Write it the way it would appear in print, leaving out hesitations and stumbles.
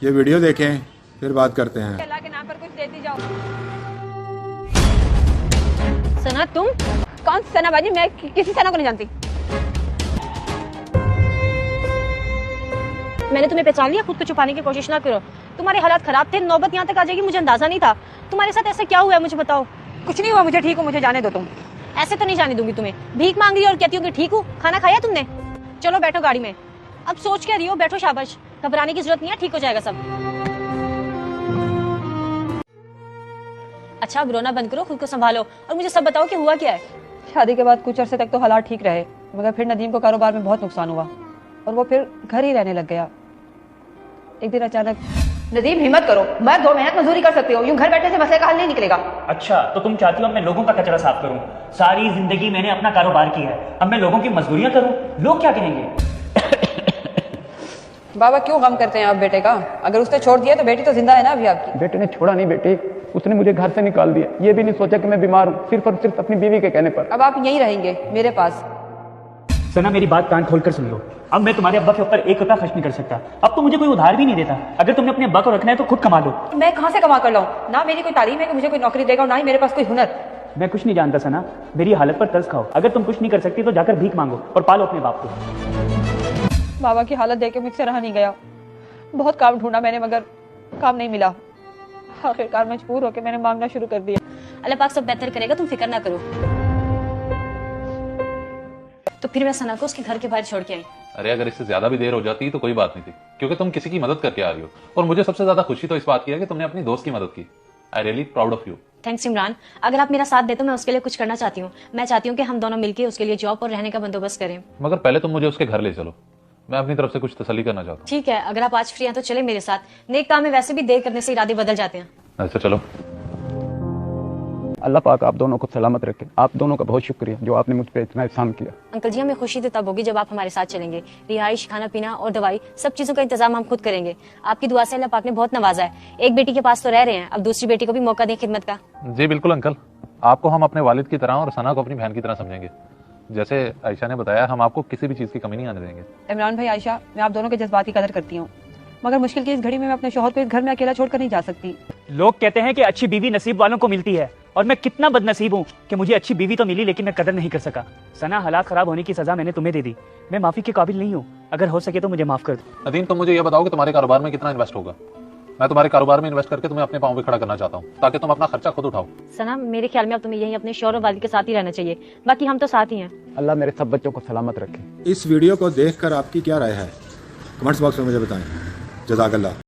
ये वीडियो देखें फिर बात करते हैं। अल्लाह के नाम पर कुछ देती जाओ। सना तुम कौन? सना बाजी, मैं किसी सना को नहीं जानती। मैंने तुम्हें पहचान लिया, खुद को छुपाने की कोशिश ना करो। तुम्हारे हालात खराब थे, नौबत यहाँ तक आ जाएगी मुझे अंदाजा नहीं था। तुम्हारे साथ ऐसा क्या हुआ है मुझे बताओ। कुछ नहीं हुआ, मुझे ठीक हूँ, मुझे जाने दो। तुम ऐसे तो नहीं जाने दूंगी तुम्हें। भीख मांग रही हो और कहती हूँ कि ठीक हूँ। खाना खाया तुमने? चलो बैठो गाड़ी में। अब सोच क्या रही हो? बैठो, शाबाश। घबराने की जरूरत नहीं है, ठीक हो जाएगा सब। अच्छा अब रोना बंद करो, खुद को संभालो और मुझे सब बताओ कि हुआ क्या है। शादी के बाद कुछ अरसे तक तो हालात ठीक रहे, मगर फिर नदीम को कारोबार में बहुत नुकसान हुआ और वो फिर घर ही रहने लग गया। एक दिन अचानक, नदीम हिम्मत करो, मैं 2 मेहनत मजदूरी कर सकती हूँ, यूं घर बैठने से मसले का हल नहीं निकलेगा। अच्छा तो तुम चाहती हो अब मैं लोगों का कचरा साफ करूं? सारी जिंदगी मैंने अपना कारोबार किया है, अब मैं लोगों की मजदूरियां करूं? लोग क्या कहेंगे? बाबा क्यों गम करते हैं आप बेटे का? अगर उसने छोड़ दिया तो बेटी तो जिंदा है ना अभी आपकी। बेटे ने छोड़ा नहीं बेटी, उसने मुझे घर से निकाल दिया। ये भी नहीं सोचा कि मैं बीमार हूँ, सिर्फ और सिर्फ अपनी बीवी के कहने पर। अब आप यहीं रहेंगे मेरे पास। सना मेरी बात कान खोलकर सुन लो, अब मैं तुम्हारे अब्बा के ऊपर 1 रुपया खर्च नहीं कर सकता। अब तो मुझे कोई उधार भी नहीं देता। अगर तुमने अपने अब्बा को रखना है तो खुद कमा लो। मैं कहाँ से कमा कर लाऊं? ना मेरी कोई तालीम है कि मुझे कोई नौकरी देगा और ना ही मेरे पास कोई हुनर। मैं कुछ नहीं जानता सना, मेरी हालत पर तरस खाओ। अगर तुम कुछ नहीं कर सकती तो जाकर भीख मांगो और पालो अपने बाप को। बाबा की हालत देख के मुझसे रहा नहीं गया। बहुत काम ढूंढा मैंने मगर काम नहीं मिला। आखिरकार मजबूर होकर मैंने मांगना शुरू कर दिया। अल्लाह पाक सब बेहतर करेगा, तुम फिक्र ना करो। तो फिर मैं सना को उसके घर के बाहर छोड़ के आई। अरे अगर इससे ज्यादा भी देर हो जाती तो कोई बात नहीं थी, क्योंकि तुम किसी की मदद करके आ रही हो। और मुझे सबसे ज्यादा खुशी तो इस बात की है कि तुमने अपनी दोस्त की मदद की। I really proud of you. Thanks Imran. अगर आप मेरा साथ दे तो मैं उसके लिए कुछ करना चाहती हूँ। मैं चाहती हूँ कि हम दोनों मिलकर उसके लिए जॉब और रहने का बंदोबस्त करें। मगर पहले तुम मुझे उसके घर ले चलो, मैं अपनी तरफ से कुछ तसल्ली करना चाहता हूँ। ठीक है, अगर आप आज फ्री हैं तो चले मेरे साथ। नेक काम में वैसे भी देर करने से इरादे बदल जाते हैं। अच्छा चलो। अल्लाह पाक आप दोनों को सलामत रखे। आप दोनों का बहुत शुक्रिया जो आपने मुझ पर इतना एहसान किया। अंकल जी हमें खुशी तो तब होगी जब आप हमारे साथ चलेंगे। रिहाइश, खाना पीना और दवाई, सब चीजों का इंतजाम हम खुद करेंगे। आपकी दुआ से अल्लाह पाक ने बहुत नवाजा है। एक बेटी के पास तो रह रहे हैं, अब दूसरी बेटी को भी मौका दें खिदमत का। जी बिल्कुल अंकल, आपको हम अपने वालिद की तरह और सना को अपनी बहन की तरह समझेंगे। जैसे आयशा ने बताया, हम आपको किसी भी चीज की कमी नहीं आने देंगे। इमरान भाई, आयशा, मैं आप दोनों के जज्बात की कदर करती हूँ, मगर मुश्किल की इस घड़ी में मैं अपने शौहर को इस घर में अकेला छोड़कर नहीं जा सकती। लोग कहते हैं कि अच्छी बीवी नसीब वालों को मिलती है, और मैं कितना बदनसीब हूँ कि मुझे अच्छी बीवी तो मिली लेकिन मैं कदर नहीं कर सका। सना हालात खराब होने की सजा मैंने तुम्हें दे दी, मैं माफी के काबिल नहीं हूँ। अगर हो सके तो मुझे माफ कर दो। नदीम तुम मुझे ये बताओ कि तुम्हारे कारोबार में कितना इन्वेस्ट होगा? मैं तुम्हारे कारोबार में इन्वेस्ट करके तुम्हें अपने पांव पे खड़ा करना चाहता हूँ, ताकि तुम अपना खर्चा खुद उठाओ। सना मेरे ख्याल में अब तुम्हें यही अपने शौहर और वालिद के साथ ही रहना चाहिए, बाकी हम तो साथ ही हैं। अल्लाह मेरे सब बच्चों को सलामत रखे। इस वीडियो को देखकर आपकी क्या राय है? कमेंट्स बॉक्स में मुझे बताएं। जज़ाकल्लाह।